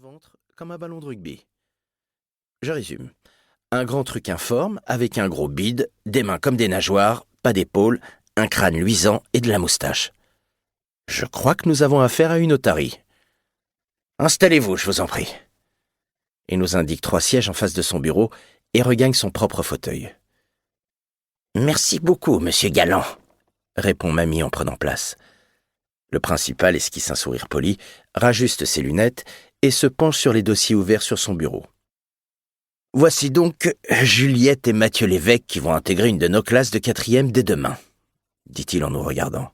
ventre comme un ballon de rugby. Je résume. Un grand truc informe, avec un gros bide, des mains comme des nageoires, pas d'épaules, un crâne luisant et de la moustache. Je crois que nous avons affaire à une otarie. Installez-vous, je vous en prie. Il nous indique 3 sièges en face de son bureau et regagne son propre fauteuil. Merci beaucoup, monsieur Galland, répond Mamie en prenant place. Le principal esquisse un sourire poli, rajuste ses lunettes et se penche sur les dossiers ouverts sur son bureau. Voici donc Juliette et Mathieu Lévesque qui vont intégrer une de nos classes de 4e dès demain, dit-il en nous regardant.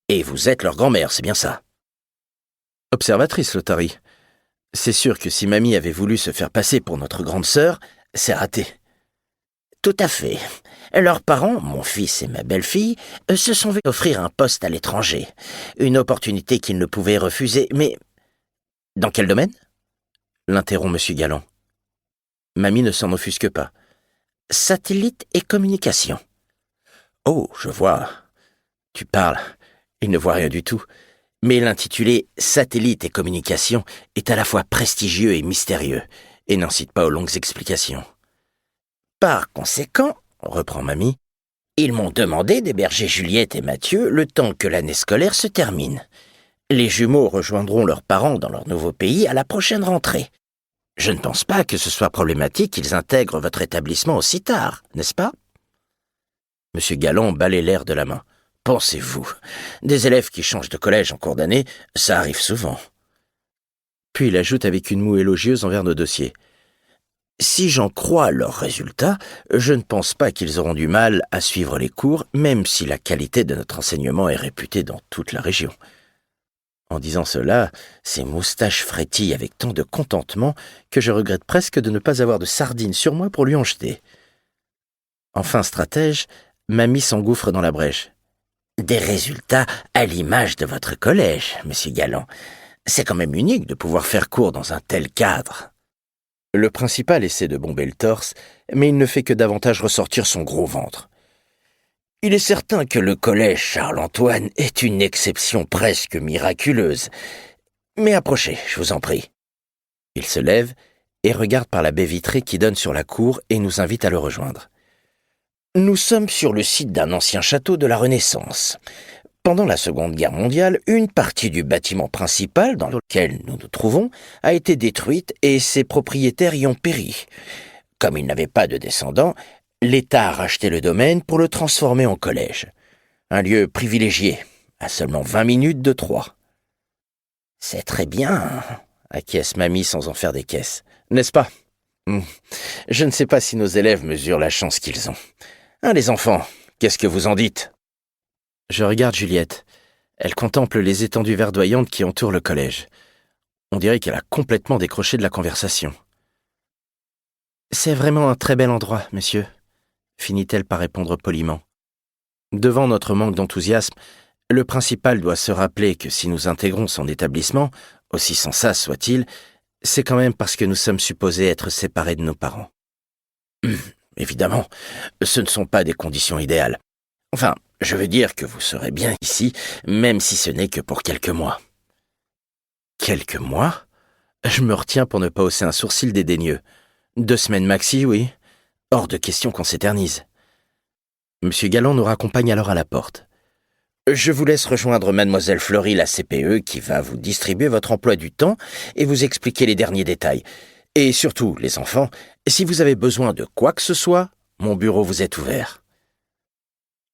Et vous êtes leur grand-mère, c'est bien ça? Observatrice, l'otarie. C'est sûr que si Mamie avait voulu se faire passer pour notre grande sœur, c'est raté. Tout à fait. Leurs parents, mon fils et ma belle-fille, se sont vus offrir un poste à l'étranger. Une opportunité qu'ils ne pouvaient refuser, mais... Dans quel domaine? L'interrompt monsieur Galland. Mamie ne s'en offusque pas. Satellite et communication. Oh, je vois. Tu parles. Il ne voit rien du tout. Mais l'intitulé « Satellite et communication » est à la fois prestigieux et mystérieux, et n'incite pas aux longues explications. Par conséquent, reprend Mamie, ils m'ont demandé d'héberger Juliette et Mathieu le temps que l'année scolaire se termine. Les jumeaux rejoindront leurs parents dans leur nouveau pays à la prochaine rentrée. Je ne pense pas que ce soit problématique qu'ils intègrent votre établissement aussi tard, n'est-ce pas? Monsieur Galland balaie l'air de la main. Pensez-vous, des élèves qui changent de collège en cours d'année, ça arrive souvent. Puis il ajoute avec une moue élogieuse envers nos dossiers. Si j'en crois leurs résultats, je ne pense pas qu'ils auront du mal à suivre les cours, même si la qualité de notre enseignement est réputée dans toute la région. En disant cela, ses moustaches frétillent avec tant de contentement que je regrette presque de ne pas avoir de sardines sur moi pour lui en jeter. Enfin stratège, Mamie s'engouffre dans la brèche. Des résultats à l'image de votre collège, monsieur Galland. C'est quand même unique de pouvoir faire cours dans un tel cadre. Le principal essaie de bomber le torse, mais il ne fait que davantage ressortir son gros ventre. Il est certain que le collège Charles-Antoine est une exception presque miraculeuse. Mais approchez, je vous en prie. Il se lève et regarde par la baie vitrée qui donne sur la cour et nous invite à le rejoindre. Nous sommes sur le site d'un ancien château de la Renaissance. Pendant la Seconde Guerre mondiale, une partie du bâtiment principal dans lequel nous nous trouvons a été détruite et ses propriétaires y ont péri. Comme ils n'avaient pas de descendants, l'État a racheté le domaine pour le transformer en collège. Un lieu privilégié, à seulement 20 minutes de Troyes. C'est très bien, acquiesce Mamie sans en faire des caisses. N'est-ce pas? Je ne sais pas si nos élèves mesurent la chance qu'ils ont. Hein, les enfants, qu'est-ce que vous en dites? Je regarde Juliette. Elle contemple les étendues verdoyantes qui entourent le collège. On dirait qu'elle a complètement décroché de la conversation. C'est vraiment un très bel endroit, monsieur, finit-elle par répondre poliment. Devant notre manque d'enthousiasme, le principal doit se rappeler que si nous intégrons son établissement, aussi sans ça soit-il, c'est quand même parce que nous sommes supposés être séparés de nos parents. Évidemment, ce ne sont pas des conditions idéales. Enfin, je veux dire que vous serez bien ici, même si ce n'est que pour quelques mois. Quelques mois? Je me retiens pour ne pas hausser un sourcil dédaigneux. 2 semaines maxi, oui. Hors de question qu'on s'éternise. Monsieur Galland nous raccompagne alors à la porte. Je vous laisse rejoindre mademoiselle Fleury, la CPE, qui va vous distribuer votre emploi du temps et vous expliquer les derniers détails. Et surtout, les enfants, si vous avez besoin de quoi que ce soit, mon bureau vous est ouvert.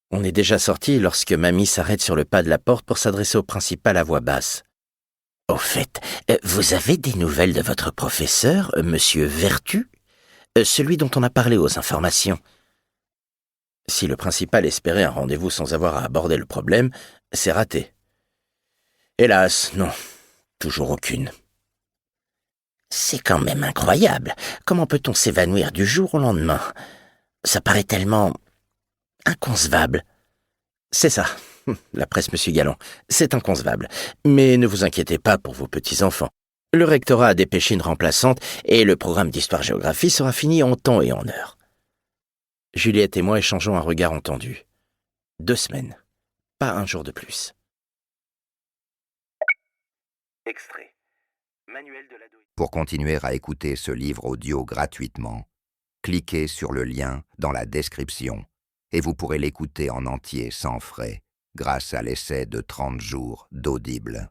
On est déjà sortis lorsque Mamie s'arrête sur le pas de la porte pour s'adresser au principal à voix basse. « Au fait, vous avez des nouvelles de votre professeur, monsieur Vertu? Celui dont on a parlé aux informations. » Si le principal espérait un rendez-vous sans avoir à aborder le problème, c'est raté. Hélas, non, toujours aucune. C'est quand même incroyable. Comment peut-on s'évanouir du jour au lendemain? Ça paraît tellement inconcevable. C'est ça, la presse monsieur Galland, c'est inconcevable. Mais ne vous inquiétez pas pour vos petits-enfants. Le rectorat a dépêché une remplaçante et le programme d'histoire-géographie sera fini en temps et en heure. Juliette et moi échangeons un regard entendu. 2 semaines, pas un jour de plus. Extrait. Pour continuer à écouter ce livre audio gratuitement, cliquez sur le lien dans la description et vous pourrez l'écouter en entier sans frais grâce à l'essai de 30 jours d'Audible.